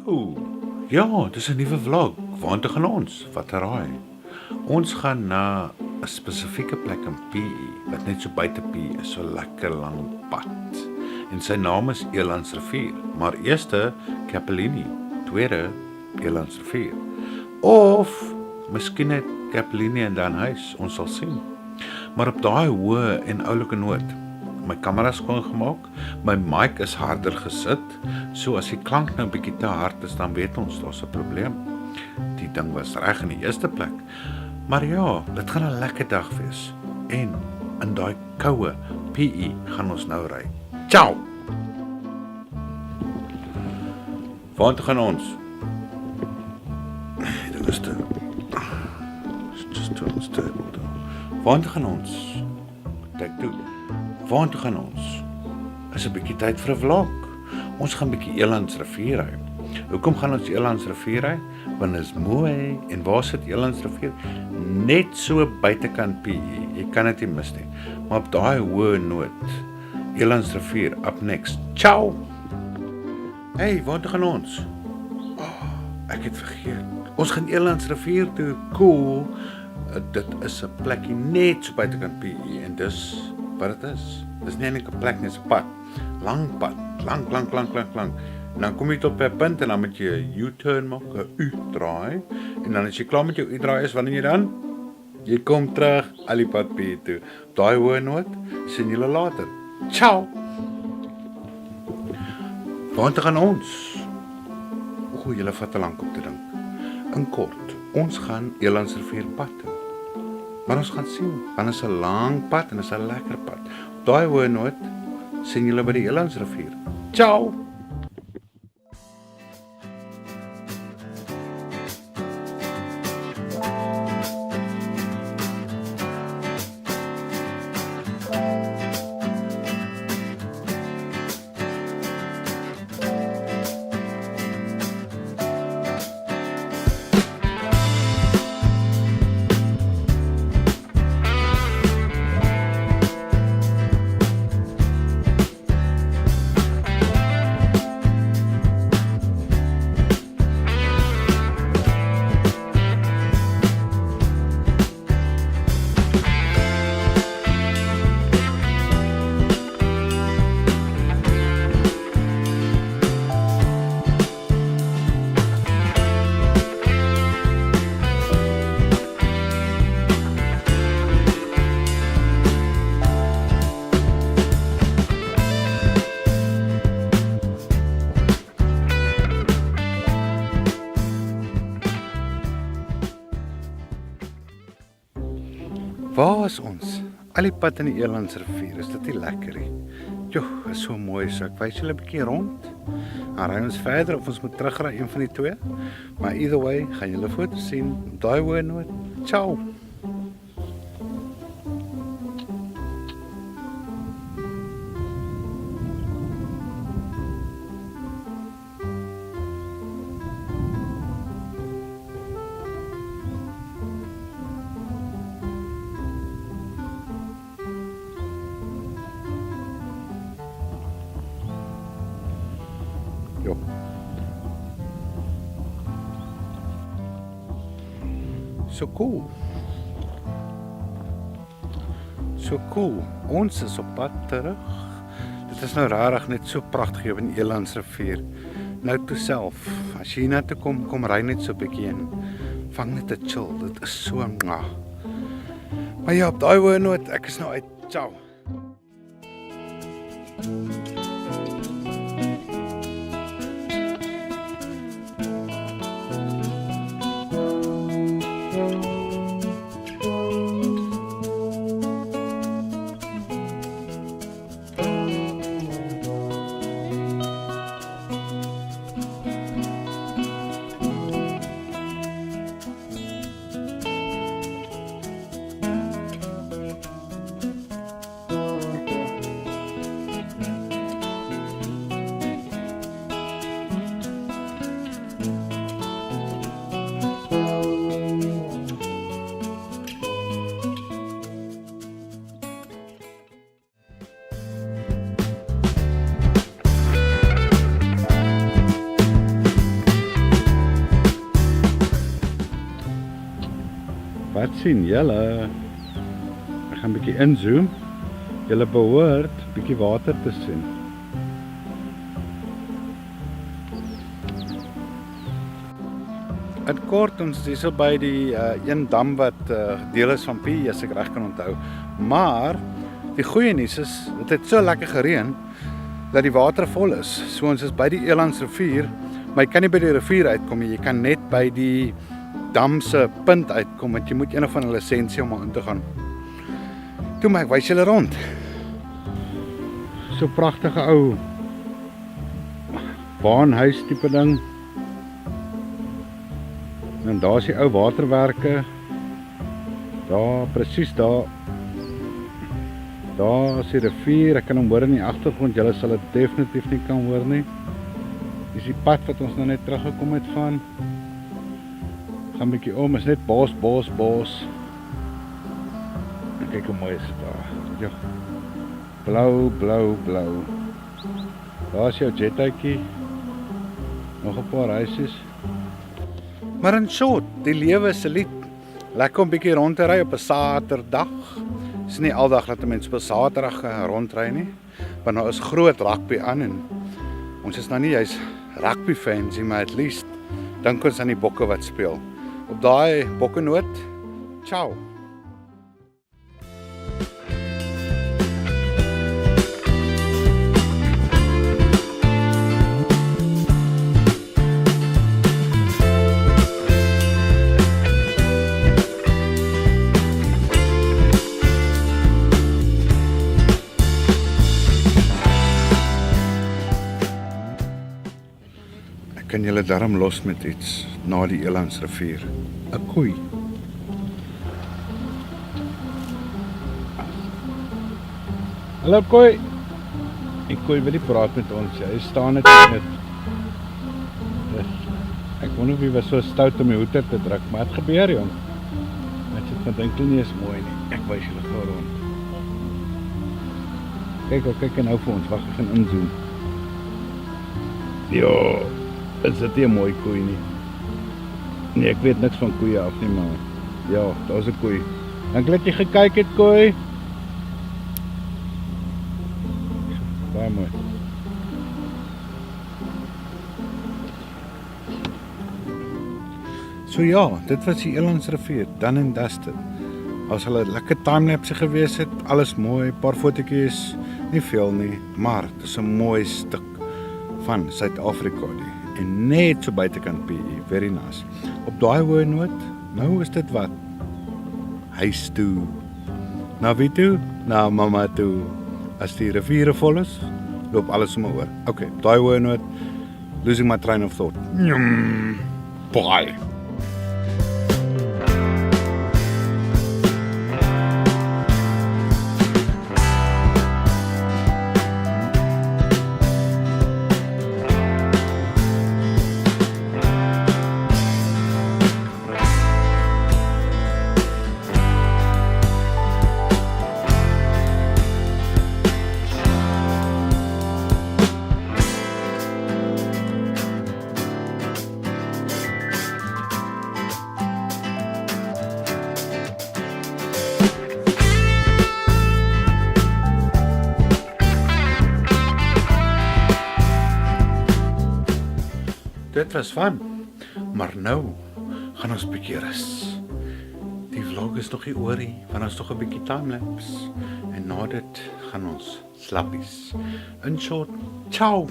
Hallo. Ja, dis 'n nuwe vlog. Waartoe gaan ons? Wat raai? Ons gaan na 'n spesifieke plek in PE wat net so buite PE is, so lekker lang pad. En sy naam is Elandsrivier, maar eerste Capellini, tweede Elandsrivier. Of miskien net Capellini en dan huis, ons sal sien. Maar op daai hoë en oulike noot. My kamera is skoon gemaak, my mic is harder gesit, so as die klank nou 'n bietjie te hard is, dan weet ons daar's 'n probleem. Die ding was reg in die eerste plek. Maar ja, dit gaan 'n lekker dag wees. En in daai koue PE gaan ons nou ry. Ciao. Waartoe gaan ons? Dit is te just too unstable though. Waartoe gaan ons? Kyk toe. Waartoe gaan ons? Is 'n bietjie tyd vir 'n vlog. Ons gaan bietjie Elandsrivier ry. Hoekom gaan ons Elandsrivier ry? Want dit is mooi. En waar sit Elandsrivier? Net so buitekant PE. Jy kan dit nie mis nie. Maar op daai hoë noot. Elandsrivier up next. Ciao. Hey, waartoe gaan ons? Ek het vergeet. Ons gaan Elandsrivier toe. Cool. Dit is 'n plekkie net so buitekant PE en dis wat dit is. Dis nie net 'n plek nie, dis 'n pad. Lang pad. Lang. En dan kom jy tot by 'n punt en dan moet jy 'n U-turn maak, 'n U-draai. En dan as jy klaar met jou U-draai is, wanneer jy dan? Jy kom terug al die pad PE toe. Daai hoë noot, sien julle later. Ciao. Waartoe gaan ons? Julle vat te lank om te dink. In kort, ons gaan Elandsrivier pad toe. Maar ons gaan sien, want dit is 'n lang pad en dit is 'n lekker pad. Daai hoë noot sien julle by die Elandsrivier. Ciao. Waar is ons? Al die pad in die Elandsrivier, is dit nie lekker nie? Joh, is so mooi, so ek wys julle 'n bietjie rond. Dan ry ons verder of ons moet terugry, een van die twee. Maar either way, gaan julle foto's sien. Daai hoë noot. Ciao. Jo. So cool. Ons is op pad terug. Dit is nou rarig net so pragtig hier in Elandsrivier. Nou toe self, as jy hier na toe kom ry net so 'n bietjie en vang net 'n chill. Dit is so mwah. Maar ja, op daai hoë noot, ek is nou uit. Ciao. wat sien julle? Ek gaan 'n bietjie inzoom. Julle behoort bietjie water te sien. In kort, ons is hier so by die een dam wat deel is van P, as ek reg kan onthou. Maar die goeie nuus is, dit het so lekker gereën dat die water vol is. So ons is by die Elandsrivier, maar jy kan nie by die rivier uitkom nie. Jy kan net by die dam se punt uitkom, want jy moet een of ander lisensie om in te gaan. Toe maar ek wys julle rond. So pragtige ou baanhuis tipe ding. En daar is die ou waterwerke. Daar, presies daar. Daar is die rivier, ek kan hom hoor in die agtergrond, julle sal dit definitief nie kan hoor nie. Dis die pad wat ons nou net teruggekom het van. Gaan bietjie om, is net bos. En kyk hoe mooi is dit daar. Ja. Blou. Daar is jou jethuitjie. Nog 'n paar huisies. Maar in short, die lewe is 'n lied. Lekker om bietjie rond te ry op 'n Saterdag. Dis nie aldag dat 'n mens op 'n Saterdag rondry nie, want nou is groot rugby aan en ons is nou nie juis rugby fans nie, maar at least dink ons aan die bokke wat speel. Op daai bokkenoot, ciao. Kan julle darm los met iets na die Elandsrivier? 'n Koei. Hallo koei. Die koei wil nie praat met ons. Hy staan net met. Ek wonder of hy was so stout om die hoed te druk, maar het gebeur jong. Ek sit van dink nie is mooi nie. Ek wys julle gou rond. Kyk nou vir ons. Wag, ek gaan inzoom. Ja. Is dit nie 'n mooi koei nie? Nee, ek weet niks van koeie af nie, maar ja, daar's 'n koei. Dank dat jy gekyk het, koei. Baie mooi. So ja, dit was die Elandsrivier, done and dusted. As hulle lekker timelapse gewees het, alles mooi, paar fotootjies, nie veel nie, maar dit is 'n mooi stuk van Suid-Afrika die. En net so buitekant PE, very nice. Op daai hoë noot, nou is dit wat? Huis toe. Na wie toe? Na mamma toe. As die riviere vol is, loop alles sommer oor. Okay, daai hoë noot, losing my train of thought. Bye. Dit was van, maar nou gaan ons 'n bietjie rus. Die vlog is nog nie oor nie, want ons nog 'n bietjie timelapse en na dit gaan ons slappies. In short, ciao.